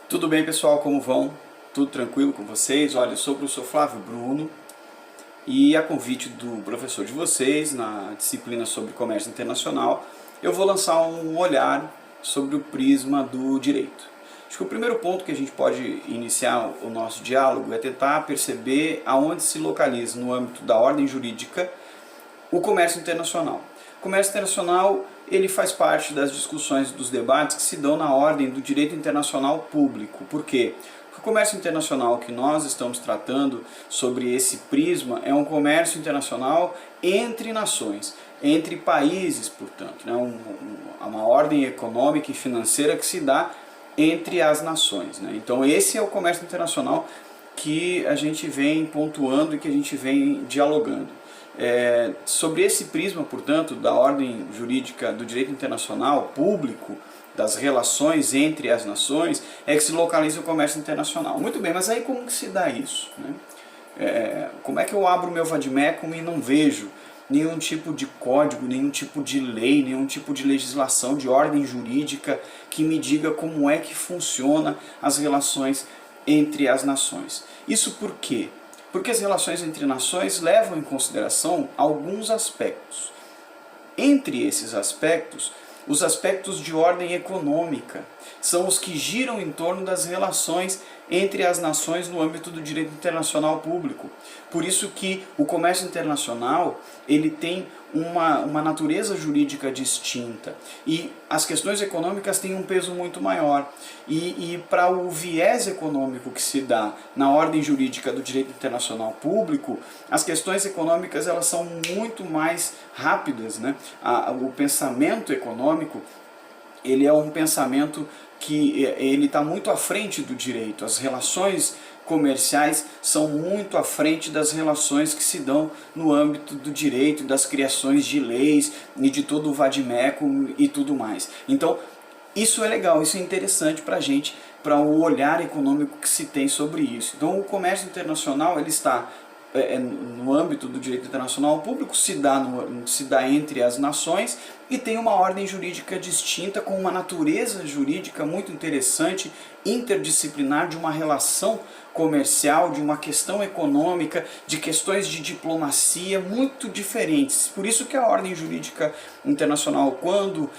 Tudo bem, pessoal? Como vão? Tudo tranquilo com vocês? Olha, eu sou o professor Flávio Bruno e a convite do professor de vocês, na disciplina sobre comércio internacional, eu vou lançar um olhar sobre o prisma do direito. Acho que o primeiro ponto que a gente pode iniciar o nosso diálogo é tentar perceber aonde se localiza no âmbito da ordem jurídica o comércio internacional. O comércio internacional ele faz parte das discussões, dos debates que se dão na ordem do direito internacional público. Por quê? Porque o comércio internacional que nós estamos tratando sobre esse prisma é um comércio internacional entre nações, entre países, portanto, né? Uma ordem econômica e financeira que se dá entre as nações, né? Então esse é o comércio internacional que a gente vem pontuando e que a gente vem dialogando. Sobre esse prisma, portanto, da ordem jurídica do direito internacional público, das relações entre as nações, é que se localiza o comércio internacional. Muito bem, mas aí como que se dá isso, né? Como é que eu abro o meu vade-mecum e não vejo nenhum tipo de código, nenhum tipo de lei, nenhum tipo de legislação, de ordem jurídica que me diga como é que funciona as relações entre as nações? Isso por quê? Porque as relações entre nações levam em consideração alguns aspectos. Entre esses aspectos, os aspectos de ordem econômica são os que giram em torno das relações entre as nações no âmbito do direito internacional público. Por isso que o comércio internacional ele tem uma natureza jurídica distinta e as questões econômicas têm um peso muito maior. E para o viés econômico que se dá na ordem jurídica do direito internacional público, as questões econômicas elas são muito mais rápidas, né? O pensamento econômico ele é um pensamento que ele está muito à frente do direito. As relações comerciais são muito à frente das relações que se dão no âmbito do direito, das criações de leis e de todo o vade-mecum e tudo mais. Então, isso é legal, isso é interessante para a gente, para o olhar econômico que se tem sobre isso. Então, o comércio internacional ele está no âmbito do direito internacional público, se dá entre as nações e tem uma ordem jurídica distinta, com uma natureza jurídica muito interessante, interdisciplinar, de uma relação comercial, de uma questão econômica, de questões de diplomacia muito diferentes. Por isso que a ordem jurídica internacional, quando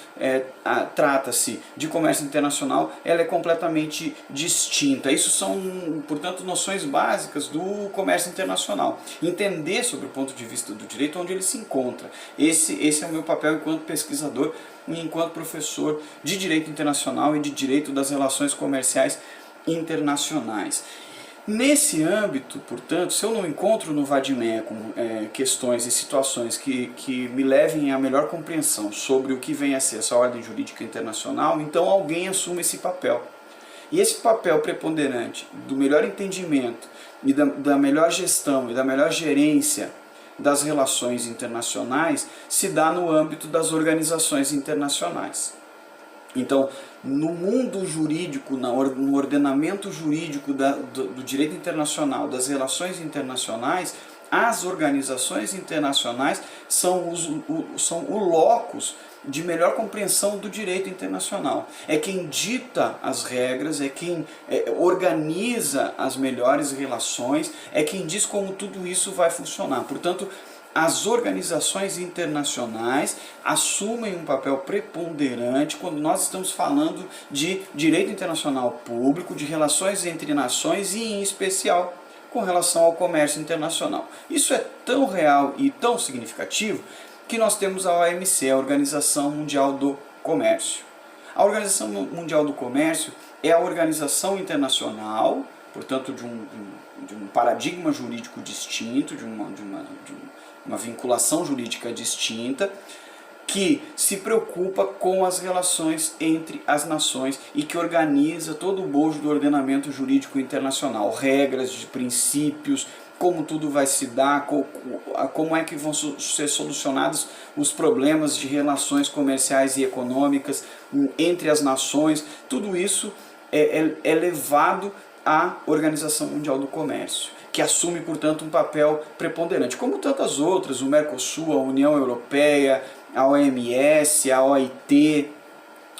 trata-se de comércio internacional, ela é completamente distinta. Isso são, portanto, noções básicas do comércio internacional. Entender sobre o ponto de vista do direito onde ele se encontra. Esse é o meu papel enquanto pesquisador e enquanto professor de direito internacional e de direito das relações comerciais internacionais. Nesse âmbito, portanto, se eu não encontro no vade-mecum questões e situações que me levem à melhor compreensão sobre o que vem a ser essa ordem jurídica internacional, então alguém assume esse papel. E esse papel preponderante do melhor entendimento e da melhor gestão e da melhor gerência das relações internacionais se dá no âmbito das organizações internacionais. Então, no mundo jurídico, no ordenamento jurídico do direito internacional, das relações internacionais, as organizações internacionais são o locus de melhor compreensão do direito internacional. É quem dita as regras, é quem organiza as melhores relações, é quem diz como tudo isso vai funcionar. Portanto, as organizações internacionais assumem um papel preponderante quando nós estamos falando de direito internacional público, de relações entre nações e, em especial, com relação ao comércio internacional. Isso é tão real e tão significativo que nós temos a OMC, a Organização Mundial do Comércio. A Organização Mundial do Comércio é a organização internacional, portanto, de um paradigma jurídico distinto, de uma vinculação jurídica distinta, que se preocupa com as relações entre as nações e que organiza todo o bojo do ordenamento jurídico internacional, regras, de princípios, como tudo vai se dar, como é que vão ser solucionados os problemas de relações comerciais e econômicas entre as nações. Tudo isso é levado à Organização Mundial do Comércio, que assume, portanto, um papel preponderante, como tantas outras, o Mercosul, a União Europeia, a OMS, a OIT,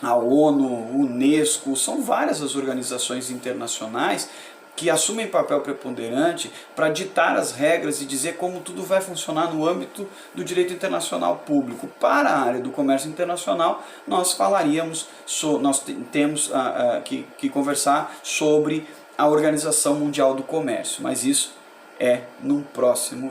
a ONU, Unesco, são várias as organizações internacionais que assumem papel preponderante para ditar as regras e dizer como tudo vai funcionar no âmbito do direito internacional público. Para a área do comércio internacional, nós temos que conversar sobre a Organização Mundial do Comércio, mas isso é num próximo